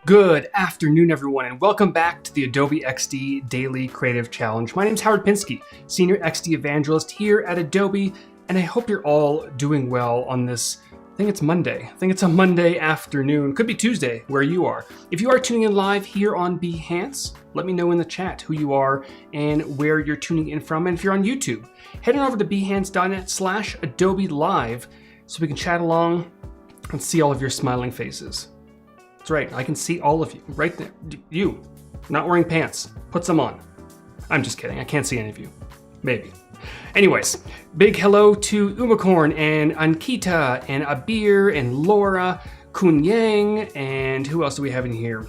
Good afternoon, everyone, and welcome back to the Adobe XD Daily Creative Challenge. My name is Howard Pinsky, Senior XD Evangelist here at Adobe, and I hope you're all doing well on this, I think it's Monday. I think it's a Monday afternoon. Could be Tuesday where you are. If you are tuning in live here on Behance, let me know in the chat who you are and where you're tuning in from. And if you're on YouTube, head on over to behance.net/Adobe Live so we can chat along and see all of your smiling faces. That's right, I can see all of you right there. You, not wearing pants, put some on. I'm just kidding, I can't see any of you. Maybe. Anyways, big hello to Umacorn and Ankita and Abir and Laura, Kunyang, and who else do we have in here?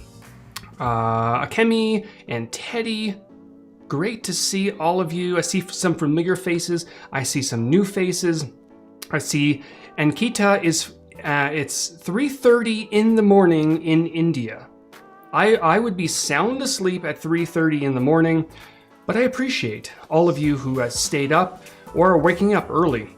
Akemi and Teddy. Great to see all of you. I see some familiar faces. I see some new faces. I see Ankita is it's 3:30 in the morning in India. I would be sound asleep at 3:30 in the morning, but I appreciate all of you who have stayed up or are waking up early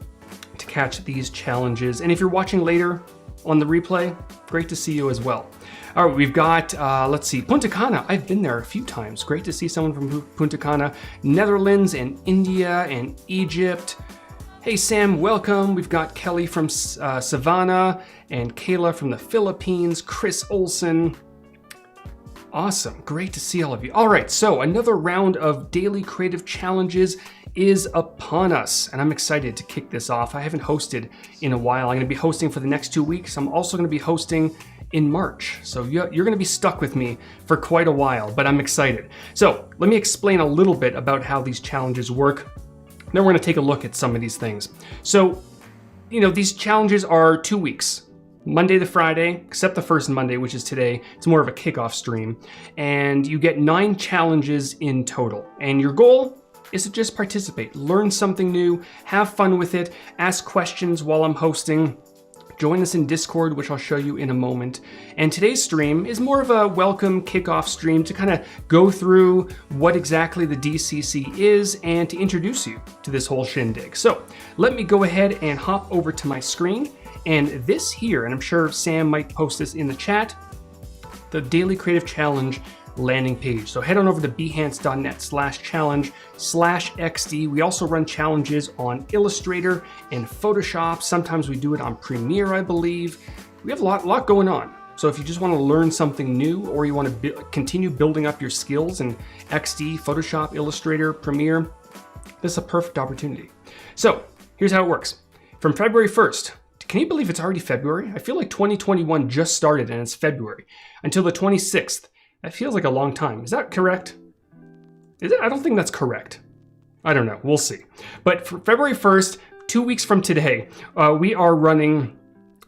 to catch these challenges. And if you're watching later on the replay, great to see you as well. All right, we've got, let's see, Punta Cana. I've been there a few times. Great to see someone from Punta Cana, Netherlands and India and Egypt. Hey Sam, welcome. We've got Kelly from Savannah and Kayla from the Philippines, Chris Olson. Awesome, great to see all of you. All right, so another round of daily creative challenges is upon us, and I'm excited to kick this off. I haven't hosted in a while. I'm gonna be hosting for the next 2 weeks. I'm also gonna be hosting in March. So you're gonna be stuck with me for quite a while, but I'm excited. So let me explain a little bit about how these challenges work. Then we're going to take a look at some of these things. So, these challenges are 2 weeks, Monday to Friday, except the first Monday, which is today. It's more of a kickoff stream. And you get 9 challenges in total. And your goal is to just participate, learn something new, have fun with it, ask questions while I'm hosting. Join us in Discord, which I'll show you in a moment. And today's stream is more of a welcome kickoff stream to kind of go through what exactly the DCC is and to introduce you to this whole shindig. So let me go ahead and hop over to my screen. And this here, and I'm sure Sam might post this in the chat, the Daily Creative Challenge landing page. So head on over to behance.net/challenge/XD. We also run challenges on Illustrator and Photoshop. Sometimes we do it on Premiere, I believe. We have a lot going on. So if you just want to learn something new or you want to continue building up your skills in XD, Photoshop, Illustrator, Premiere, this is a perfect opportunity. So here's how it works. From February 1st, can you believe it's already February? I feel like 2021 just started and it's February. Until the 26th. That feels like a long time. Is that correct? Is it? I don't think that's correct. I don't know. We'll see. But for February 1st, 2 weeks from today, we are running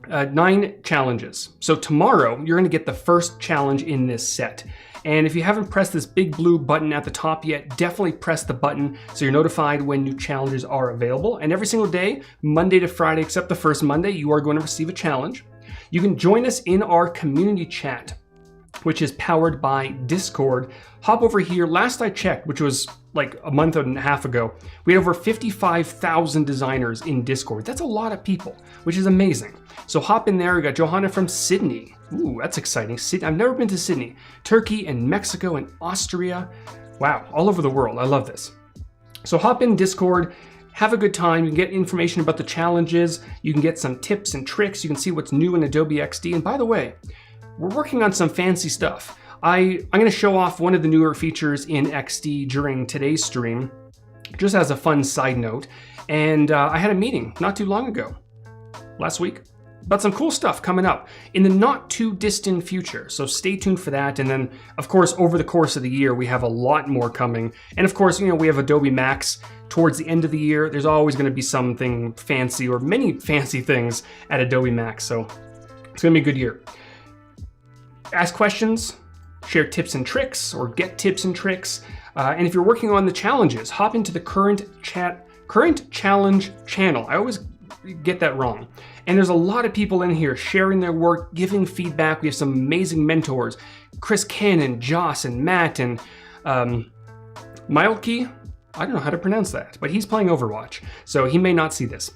9 challenges. So tomorrow, you're going to get the first challenge in this set. And if you haven't pressed this big blue button at the top yet, definitely press the button so you're notified when new challenges are available. And every single day, Monday to Friday, except the first Monday, you are going to receive a challenge. You can join us in our community chat, which is powered by Discord. Hop over here. Last I checked, which was like a month and a half ago, we had over 55,000 designers in Discord. That's a lot of people, which is amazing. So hop in there. We got Johanna from Sydney. Ooh, that's exciting. I've never been to Sydney. Turkey and Mexico and Austria. Wow, all over the world. I love this. So hop in Discord. Have a good time. You can get information about the challenges. You can get some tips and tricks. You can see what's new in Adobe XD. And by the way, we're working on some fancy stuff. I'm going to show off one of the newer features in XD during today's stream, just as a fun side note. And I had a meeting not too long ago, last week, about some cool stuff coming up in the not too distant future. So stay tuned for that. And then, of course, over the course of the year, we have a lot more coming. And of course, we have Adobe Max towards the end of the year. There's always going to be something fancy or many fancy things at Adobe Max. So it's going to be a good year. Ask questions, share tips and tricks, or get tips and tricks. And if you're working on the challenges, hop into the current challenge channel. I always get that wrong. And there's a lot of people in here sharing their work, giving feedback. We have some amazing mentors. Chris Ken and Joss and Matt and Milky. I don't know how to pronounce that, but he's playing Overwatch, so he may not see this.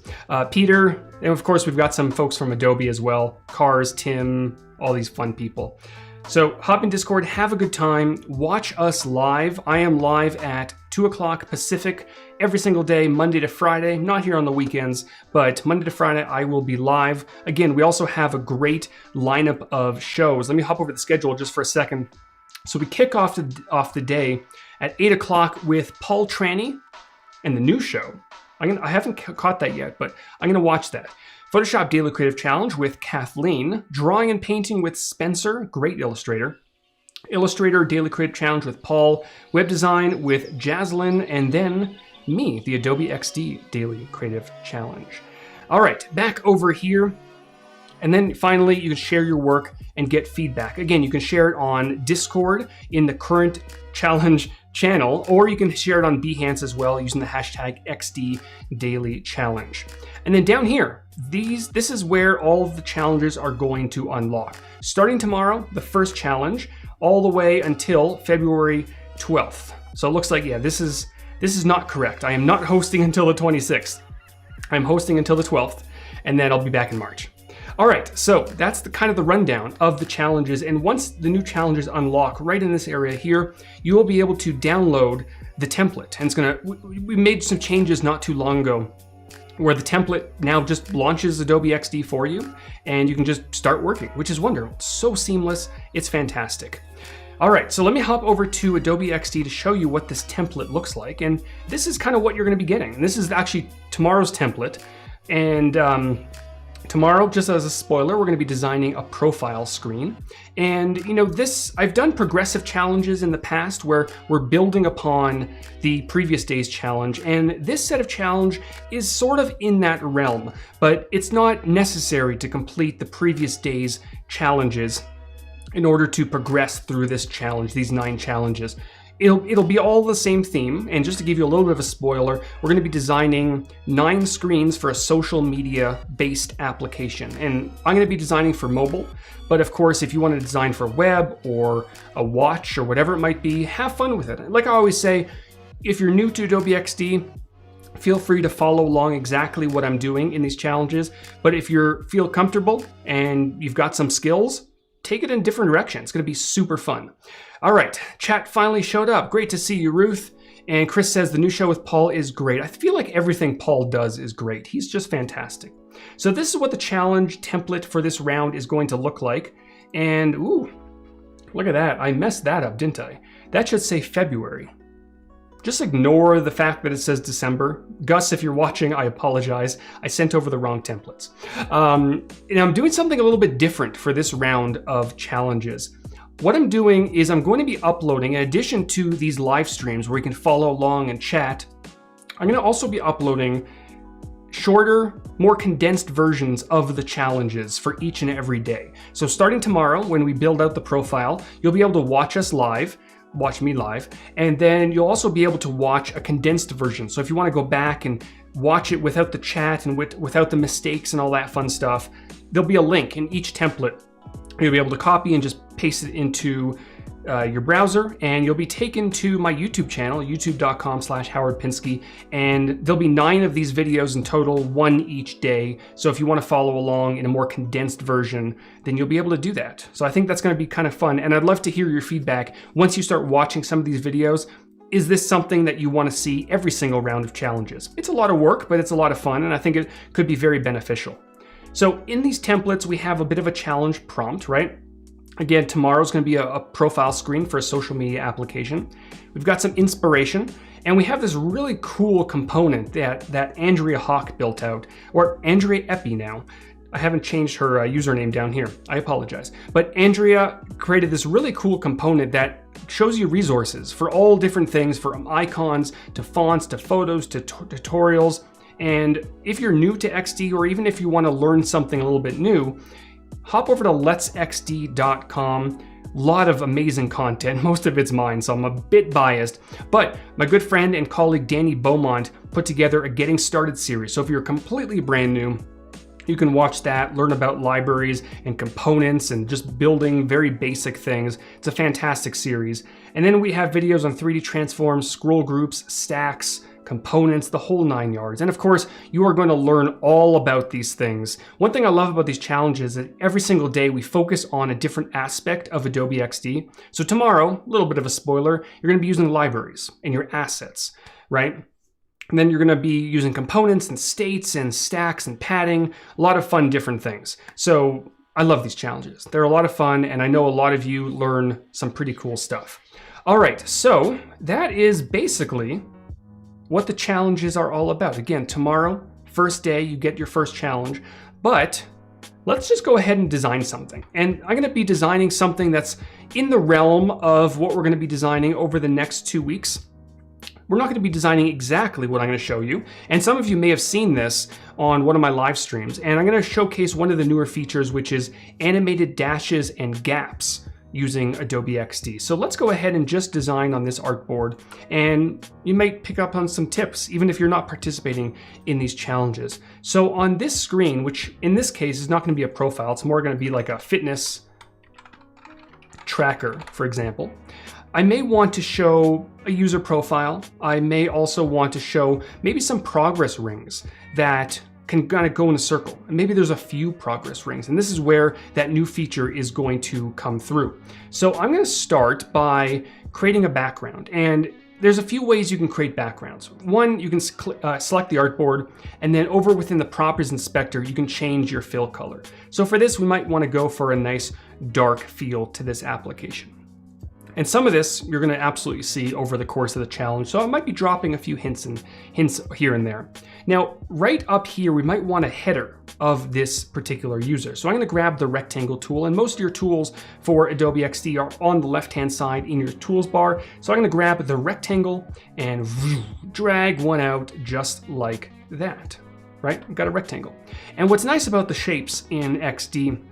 Peter, and of course we've got some folks from Adobe as well. Cars, Tim, all these fun people. So hop in Discord, have a good time, watch us live. I am live at 2 o'clock Pacific every single day, Monday to Friday, not here on the weekends, but Monday to Friday I will be live. Again, we also have a great lineup of shows. Let me hop over the schedule just for a second. So we kick off the day at 8 o'clock with Paul Tranny and the new show. I haven't caught that yet, but I'm gonna watch that. Photoshop Daily Creative Challenge with Kathleen. Drawing and Painting with Spencer, great illustrator. Illustrator Daily Creative Challenge with Paul. Web Design with Jaslyn. And then me, the Adobe XD Daily Creative Challenge. All right, back over here. And then finally, you can share your work and get feedback. Again, you can share it on Discord in the current challenge channel, or you can share it on Behance as well using the hashtag XD Daily Challenge. And then down here, this is where all of the challenges are going to unlock. Starting tomorrow, the first challenge, all the way until February 12th. So it looks like, yeah, this is not correct. I am not hosting until the 26th. I'm hosting until the 12th, and then I'll be back in March. All right, so that's the kind of the rundown of the challenges. And once the new challenges unlock right in this area here, you will be able to download the template. And we made some changes not too long ago where the template now just launches Adobe XD for you and you can just start working, which is wonderful. It's so seamless, it's fantastic. All right, so let me hop over to Adobe XD to show you what this template looks like. And this is kind of what you're gonna be getting. And this is actually tomorrow's template. And tomorrow, just as a spoiler, we're going to be designing a profile screen. And you know, I've done progressive challenges in the past where we're building upon the previous day's challenge. And this set of challenge is sort of in that realm, but it's not necessary to complete the previous day's challenges in order to progress through this challenge, these 9 challenges. It'll be all the same theme, and just to give you a little bit of a spoiler, we're going to be designing 9 screens for a social media based application. And I'm going to be designing for mobile, but of course, if you want to design for web or a watch or whatever it might be, have fun with it. Like I always say, if you're new to Adobe XD, feel free to follow along exactly what I'm doing in these challenges. But if you feel comfortable and you've got some skills, take it in different directions. It's going to be super fun. All right, chat finally showed up. Great to see you, Ruth. And Chris says the new show with Paul is great. I feel like everything Paul does is great. He's just fantastic. So this is what the challenge template for this round is going to look like. And ooh, look at that. I messed that up, didn't I? That should say February. Just ignore the fact that it says December. Gus, if you're watching, I apologize. I sent over the wrong templates. And I'm doing something a little bit different for this round of challenges. What I'm doing is I'm going to be uploading, in addition to these live streams where you can follow along and chat, I'm going to also be uploading shorter, more condensed versions of the challenges for each and every day. So starting tomorrow, when we build out the profile, you'll be able to watch us live, watch me live, and then you'll also be able to watch a condensed version. So if you want to go back and watch it without the chat and without the mistakes and all that fun stuff, there'll be a link in each template. You'll be able to copy and just paste it into your browser, and you'll be taken to my YouTube channel, youtube.com/HowardPinsky, and there'll be 9 of these videos in total, 1 each day. So if you want to follow along in a more condensed version, then you'll be able to do that. So I think that's going to be kind of fun, and I'd love to hear your feedback once you start watching some of these videos. Is this something that you want to see every single round of challenges? It's a lot of work, but it's a lot of fun, and I think it could be very beneficial. So in these templates, we have a bit of a challenge prompt, right? Again, tomorrow's going to be a profile screen for a social media application. We've got some inspiration, and we have this really cool component that Andrea Hawk built out, or Andrea Epi now. I haven't changed her username down here. I apologize. But Andrea created this really cool component that shows you resources for all different things, from icons to fonts to photos to tutorials. And if you're new to XD, or even if you want to learn something a little bit new, hop over to letsxd.com. A lot of amazing content. Most of it's mine, so I'm a bit biased. But my good friend and colleague Danny Beaumont put together a Getting Started series. So if you're completely brand new, you can watch that, learn about libraries and components and just building very basic things. It's a fantastic series. And then we have videos on 3D transforms, scroll groups, stacks, components, the whole 9 yards. And of course, you are going to learn all about these things. One thing I love about these challenges is that every single day we focus on a different aspect of Adobe XD. So tomorrow, a little bit of a spoiler, you're going to be using libraries and your assets, right? And then you're going to be using components and states and stacks and padding, a lot of fun different things. So I love these challenges. They're a lot of fun, and I know a lot of you learn some pretty cool stuff. All right, so that is basically what the challenges are all about. Again, tomorrow, first day, you get your first challenge, but let's just go ahead and design something. And I'm going to be designing something that's in the realm of what we're going to be designing over the next 2 weeks. We're not going to be designing exactly what I'm going to show you. And some of you may have seen this on one of my live streams. And I'm going to showcase one of the newer features, which is animated dashes and gaps using Adobe XD. So let's go ahead and just design on this artboard. And you might pick up on some tips, even if you're not participating in these challenges. So on this screen, which in this case is not going to be a profile, it's more going to be like a fitness tracker, for example. I may want to show a user profile. I may also want to show maybe some progress rings that can kind of go in a circle. And maybe there's a few progress rings. And this is where that new feature is going to come through. So I'm going to start by creating a background. And there's a few ways you can create backgrounds. One, you can select the artboard, and then over within the properties inspector, you can change your fill color. So for this, we might want to go for a nice dark feel to this application. And some of this you're going to absolutely see over the course of the challenge. So I might be dropping a few hints here and there. Now, right up here, we might want a header of this particular user. So I'm going to grab the rectangle tool, and most of your tools for Adobe XD are on the left-hand side in your tools bar. So I'm going to grab the rectangle and drag one out just like that, right? We've got a rectangle. And what's nice about the shapes in XD,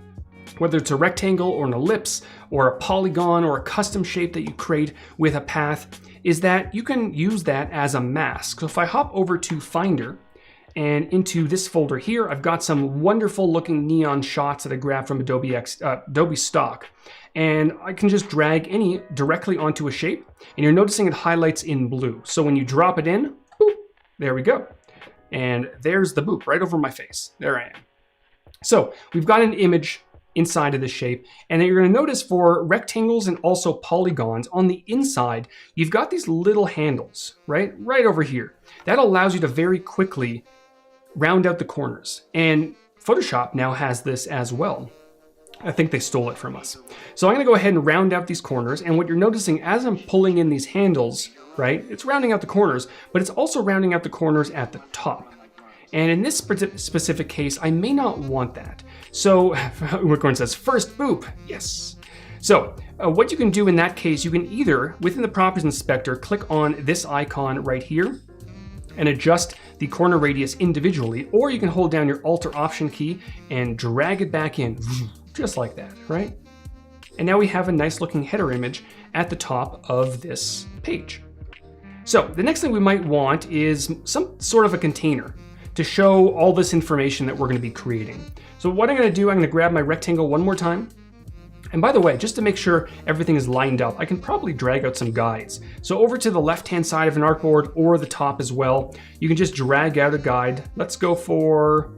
whether it's a rectangle or an ellipse or a polygon or a custom shape that you create with a path, is that you can use that as a mask. So if I hop over to Finder and into this folder here, I've got some wonderful looking neon shots that I grabbed from Adobe Stock. And I can just drag any directly onto a shape, and you're noticing it highlights in blue. So when you drop it in, boop, there we go. And there's the boop right over my face. There I am. So we've got an image inside of the shape. And then you're going to notice for rectangles and also polygons on the inside, you've got these little handles, right over here. That allows you to very quickly round out the corners. And Photoshop now has this as well. I think they stole it from us. So I'm going to go ahead and round out these corners. And what you're noticing as I'm pulling in these handles, right, it's rounding out the corners, but it's also rounding out the corners at the top. And in this specific case, I may not want that. So Unicorn says, first boop, yes. So what you can do in that case, you can either, within the properties inspector, click on this icon right here and adjust the corner radius individually, or you can hold down your Alt or Option key and drag it back in, just like that, right? And now we have a nice looking header image at the top of this page. So the next thing we might want is some sort of a container to show all this information that we're going to be creating. So what I'm going to do, I'm going to grab my rectangle one more time. And by the way, just to make sure everything is lined up, I can probably drag out some guides. So over to the left-hand side of an artboard or the top as well, you can just drag out a guide. Let's go for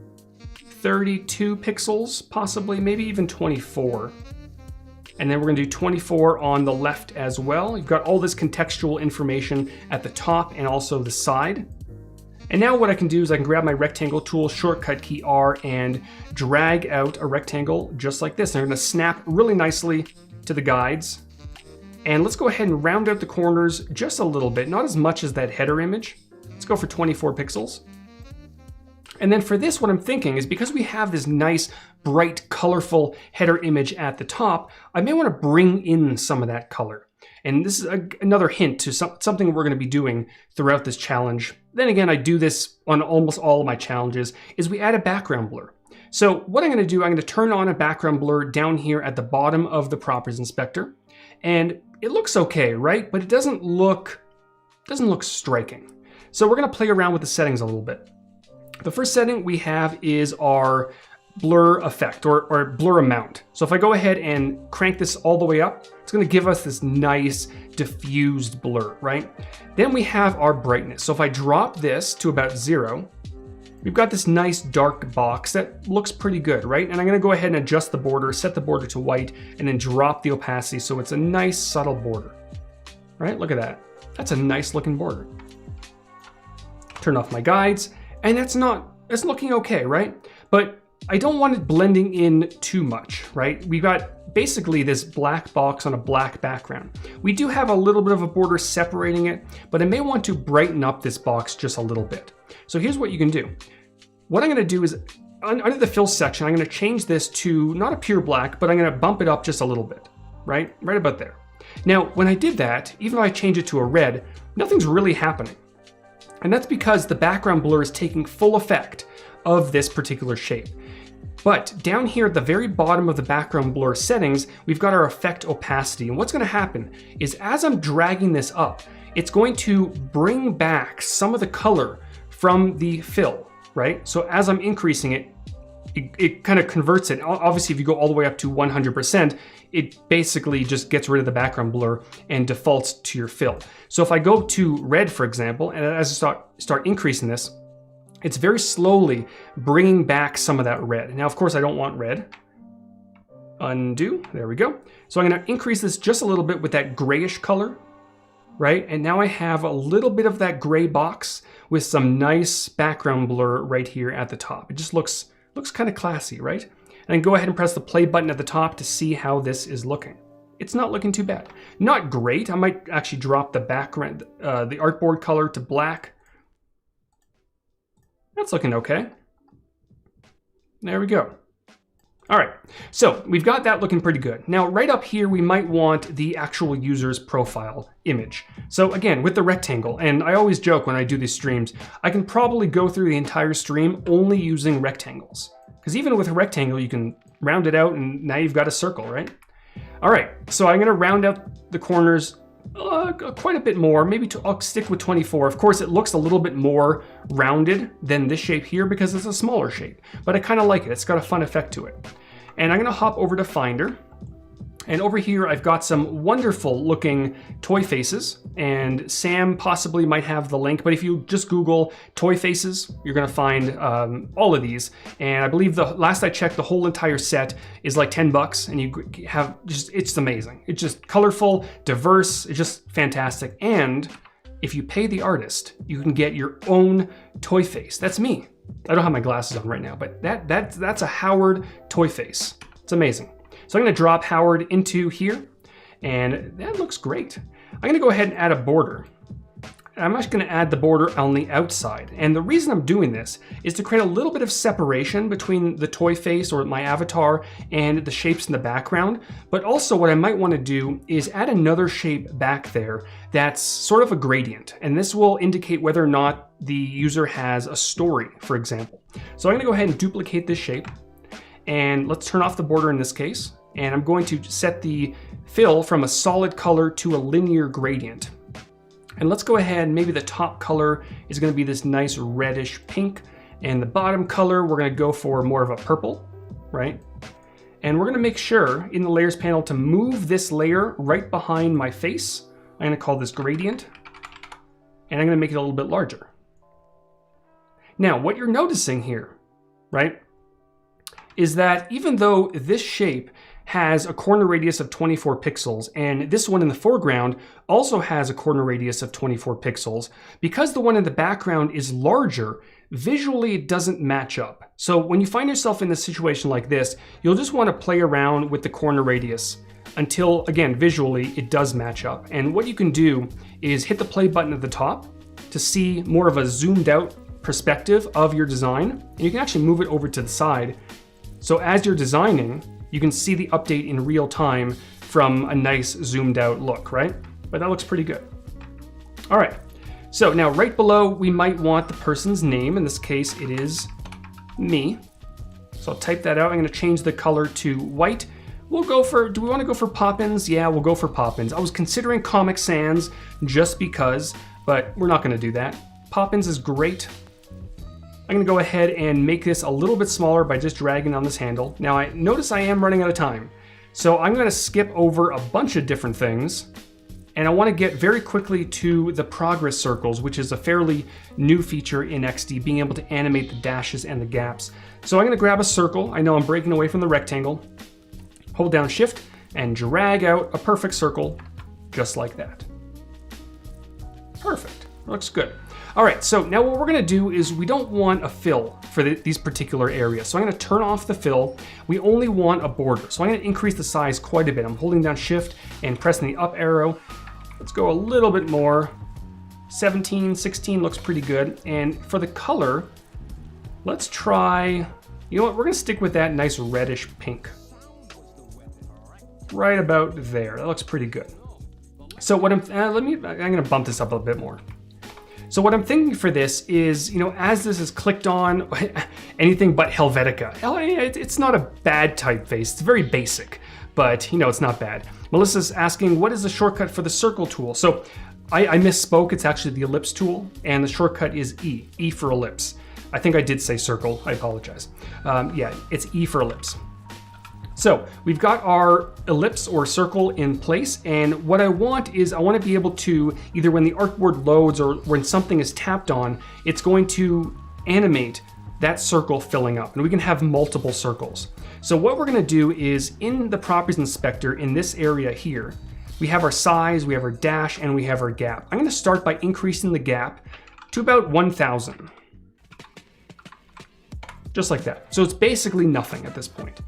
32 pixels, possibly, maybe even 24. And then we're going to do 24 on the left as well. You've got all this contextual information at the top and also the side. And now what I can do is I can grab my rectangle tool, shortcut key R, and drag out a rectangle just like this. And I'm going to snap really nicely to the guides. And let's go ahead and round out the corners just a little bit, not as much as that header image. Let's go for 24 pixels. And then for this, what I'm thinking is because we have this nice, bright, colorful header image at the top, I may want to bring in some of that color. And this is another hint to something we're going to be doing throughout this challenge. Then again, I do this on almost all of my challenges, is we add a background blur. So what I'm going to do, I'm going to turn on a background blur down here at the bottom of the properties inspector. And it looks okay, right? But it doesn't look striking. So we're going to play around with the settings a little bit. The first setting we have is our blur effect or blur amount. So if I go ahead and crank this all the way up, It's gonna give us this nice diffused blur, right? Then we have our brightness. So if I drop this to about 0, we've got this nice dark box that looks pretty good, right? And I'm gonna go ahead and adjust the border, set the border to white, and then drop the opacity so it's a nice subtle border, right? Look at that. That's a nice looking border. Turn off my guides, and it's looking okay, right? But I don't want it blending in too much, right? We've got basically this black box on a black background. We do have a little bit of a border separating it, but I may want to brighten up this box just a little bit. So here's what you can do. What I'm gonna do is, under the fill section, I'm gonna change this to not a pure black, but I'm gonna bump it up just a little bit, right? Right about there. Now, when I did that, even though I change it to a red, nothing's really happening. And that's because the background blur is taking full effect of this particular shape. But down here at the very bottom of the background blur settings, we've got our effect opacity. And what's gonna happen is as I'm dragging this up, it's going to bring back some of the color from the fill, right? So as I'm increasing it, it kind of converts it. Obviously, if you go all the way up to 100%, it basically just gets rid of the background blur and defaults to your fill. So if I go to red, for example, and as I start increasing this, it's very slowly bringing back some of that red. Now, of course, I don't want red. Undo, there we go. So I'm gonna increase this just a little bit with that grayish color, right? And now I have a little bit of that gray box with some nice background blur right here at the top. It just looks kind of classy, right? And go ahead and press the play button at the top to see how this is looking. It's not looking too bad. Not great. I might actually drop the background, the artboard color to black. That's looking okay. There we go. All right, so we've got that looking pretty good. Now, right up here, we might want the actual user's profile image. So again, with the rectangle, and I always joke when I do these streams, I can probably go through the entire stream only using rectangles. Because even with a rectangle, you can round it out and now you've got a circle, right? All right, so I'm gonna round out the corners quite a bit more. Maybe I'll stick with 24. Of course, it looks a little bit more rounded than this shape here because it's a smaller shape, but I kind of like it. It's got a fun effect to it. And I'm gonna hop over to Finder. And over here, I've got some wonderful looking toy faces, and Sam possibly might have the link, but if you just Google toy faces, you're gonna find all of these. And I believe the last I checked, the whole entire set is like 10 bucks, and you have it's amazing. It's just colorful, diverse, it's just fantastic. And if you pay the artist, you can get your own toy face. That's me. I don't have my glasses on right now, but that's a Howard toy face. It's amazing. So I'm gonna drop Howard into here, and that looks great. I'm gonna go ahead and add a border. I'm just gonna add the border on the outside. And the reason I'm doing this is to create a little bit of separation between the toy face or my avatar and the shapes in the background. But also what I might wanna do is add another shape back there that's sort of a gradient. And this will indicate whether or not the user has a story, for example. So I'm gonna go ahead and duplicate this shape. And let's turn off the border in this case. And I'm going to set the fill from a solid color to a linear gradient. And let's go ahead, maybe the top color is gonna be this nice reddish pink. And the bottom color, we're gonna go for more of a purple, right? And we're gonna make sure in the layers panel to move this layer right behind my face. I'm gonna call this gradient. And I'm gonna make it a little bit larger. Now, what you're noticing here, right, is that even though this shape has a corner radius of 24 pixels, and this one in the foreground also has a corner radius of 24 pixels, because the one in the background is larger, visually it doesn't match up. So when you find yourself in a situation like this, you'll just want to play around with the corner radius until, again, visually it does match up. And what you can do is hit the play button at the top to see more of a zoomed out perspective of your design, and you can actually move it over to the side. So as you're designing, you can see the update in real time from a nice zoomed out look, right? But that looks pretty good. All right, so now right below, we might want the person's name. In this case, it is me. So I'll type that out. I'm gonna change the color to white. We'll go for, do we wanna go for Poppins? Yeah, we'll go for Poppins. I was considering Comic Sans just because, but we're not gonna do that. Poppins is great. I'm gonna go ahead and make this a little bit smaller by just dragging on this handle. Now I notice I am running out of time. So I'm gonna skip over a bunch of different things, and I wanna get very quickly to the progress circles, which is a fairly new feature in XD, being able to animate the dashes and the gaps. So I'm gonna grab a circle. I know I'm breaking away from the rectangle. Hold down Shift and drag out a perfect circle, just like that. Perfect, looks good. All right, so now what we're gonna do is we don't want a fill for these particular areas. So I'm gonna turn off the fill. We only want a border. So I'm gonna increase the size quite a bit. I'm holding down Shift and pressing the up arrow. Let's go a little bit more. 17, 16 looks pretty good. And for the color, let's try, you know what, we're gonna stick with that nice reddish pink. Right about there, that looks pretty good. So what I'm gonna bump this up a bit more. So what I'm thinking for this is, you know, as this is clicked on, anything but Helvetica. It's not a bad typeface, it's very basic, but you know, it's not bad. Melissa's asking, what is the shortcut for the circle tool? So I misspoke, it's actually the ellipse tool, and the shortcut is E for ellipse. I think I did say circle, I apologize. Yeah, it's E for ellipse. So we've got our ellipse or circle in place, and what I want is I want to be able to, either when the artboard loads or when something is tapped on, it's going to animate that circle filling up, and we can have multiple circles. So what we're going to do is in the properties inspector in this area here, we have our size, we have our dash, and we have our gap. I'm going to start by increasing the gap to about 1000. Just like that. So it's basically nothing at this point.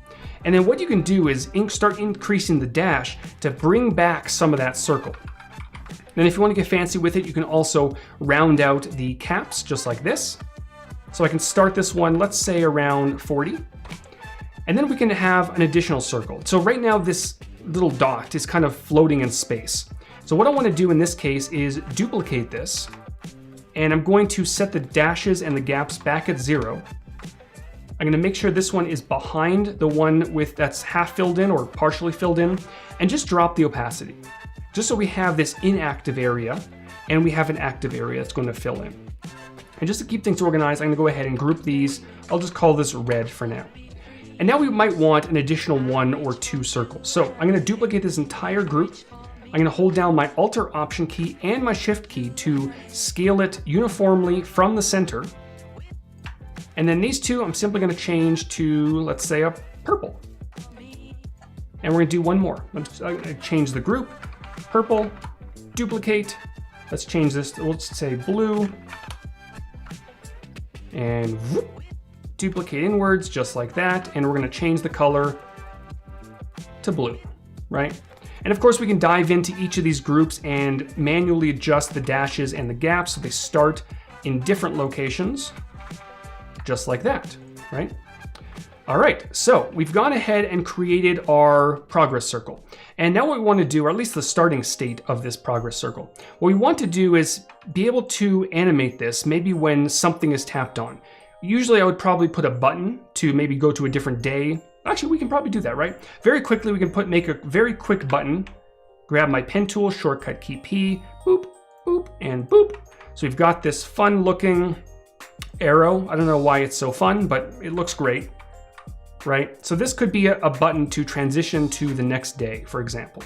And then what you can do is start increasing the dash to bring back some of that circle. Then if you want to get fancy with it, you can also round out the caps just like this. So I can start this one, let's say around 40. And then we can have an additional circle. So right now this little dot is kind of floating in space. So what I want to do in this case is duplicate this. And I'm going to set the dashes and the gaps back at 0. I'm gonna make sure this one is behind the one that's half filled in or partially filled in, and just drop the opacity. Just so we have this inactive area, and we have an active area that's gonna fill in. And just to keep things organized, I'm gonna go ahead and group these. I'll just call this red for now. And now we might want an additional 1 or 2 circles. So I'm gonna duplicate this entire group. I'm gonna hold down my Alt-Option key and my Shift key to scale it uniformly from the center. And then these two, I'm simply gonna change to, let's say, a purple. And we're gonna do one more. I'm gonna change the group, purple, duplicate. Let's change this to, let's say blue. And whoop, duplicate inwards, just like that. And we're gonna change the color to blue, right? And of course we can dive into each of these groups and manually adjust the dashes and the gaps so they start in different locations. Just like that, right? All right, so we've gone ahead and created our progress circle. And now what we want to do, or at least the starting state of this progress circle, what we want to do is be able to animate this maybe when something is tapped on. Usually I would probably put a button to maybe go to a different day. Actually, we can probably do that, right? Very quickly, we can make a very quick button, grab my pen tool, shortcut key P, boop, boop, and boop. So we've got this fun looking arrow. I don't know why it's so fun, but it looks great, right? So this could be a button to transition to the next day, for example.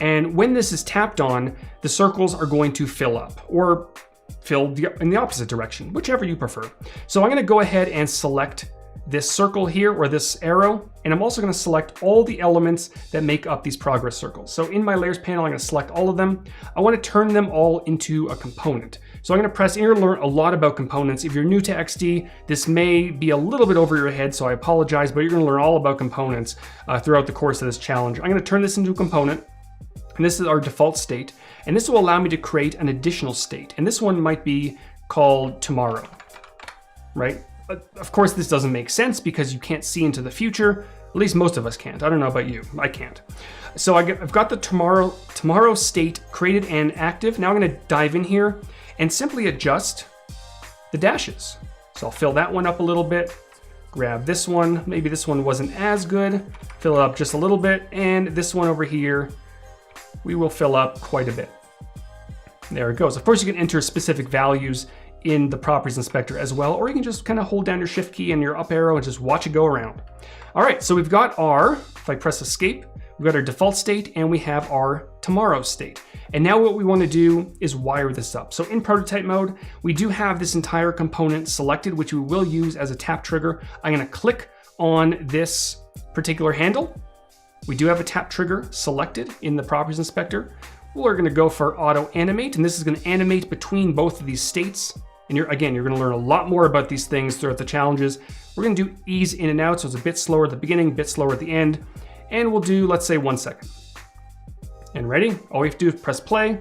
And when this is tapped on, the circles are going to fill up or fill in the opposite direction, whichever you prefer. So I'm going to go ahead and select this circle here, or this arrow, and I'm also going to select all the elements that make up these progress circles. So in my layers panel, I'm going to select all of them. I want to turn them all into a component. So I'm going to press, and you're going to learn a lot about components. If you're new to XD, this may be a little bit over your head, so I apologize, but you're going to learn all about components throughout the course of this challenge. I'm going to turn this into a component, and this is our default state, and this will allow me to create an additional state, and this one might be called tomorrow, right? Of course, this doesn't make sense because you can't see into the future. At least most of us can't. I don't know about you, I can't. So I've got the tomorrow state created and active. Now I'm gonna dive in here and simply adjust the dashes. So I'll fill that one up a little bit, grab this one. Maybe this one wasn't as good. Fill it up just a little bit. And this one over here, we will fill up quite a bit. There it goes. Of course, you can enter specific values in the properties inspector as well, or you can just kind of hold down your shift key and your up arrow and just watch it go around. All right, so we've got our, if I press escape, we've got our default state and we have our tomorrow state. And now what we want to do is wire this up. So in prototype mode, we do have this entire component selected, which we will use as a tap trigger. I'm going to click on this particular handle. We do have a tap trigger selected in the properties inspector. We're going to go for auto animate, and this is going to animate between both of these states. And you're going to learn a lot more about these things throughout the challenges. We're going to do ease in and out, so it's a bit slower at the beginning, a bit slower at the end. And we'll do, let's say, 1 second. And ready? All we have to do is press play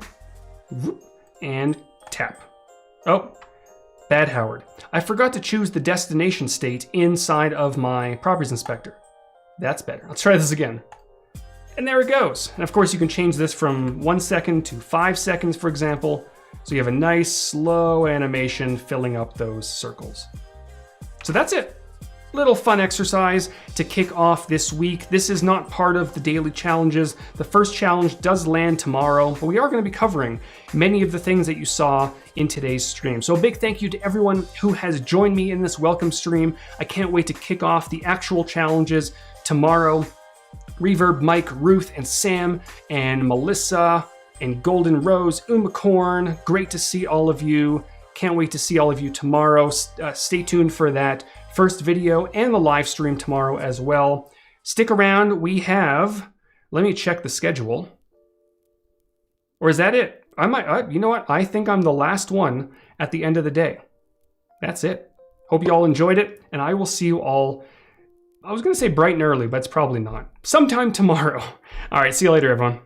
and tap. Oh, bad Howard. I forgot to choose the destination state inside of my properties inspector. That's better. Let's try this again. And there it goes. And of course, you can change this from 1 second to 5 seconds, for example. So you have a nice slow animation filling up those circles. So that's it. Little fun exercise to kick off this week. This is not part of the daily challenges. The first challenge does land tomorrow, but we are going to be covering many of the things that you saw in today's stream. So a big thank you to everyone who has joined me in this welcome stream. I can't wait to kick off the actual challenges tomorrow. Reverb, Mike, Ruth, and Sam, and Melissa, and Golden Rose, Umacorn. Great to see all of you. Can't wait to see all of you tomorrow. Stay tuned for that first video and the live stream tomorrow as well. Stick around. We have, let me check the schedule. Or is that it? You know what? I think I'm the last one at the end of the day. That's it. Hope you all enjoyed it, and I will see you all, I was going to say bright and early, but it's probably not. Sometime tomorrow. All right, see you later, everyone.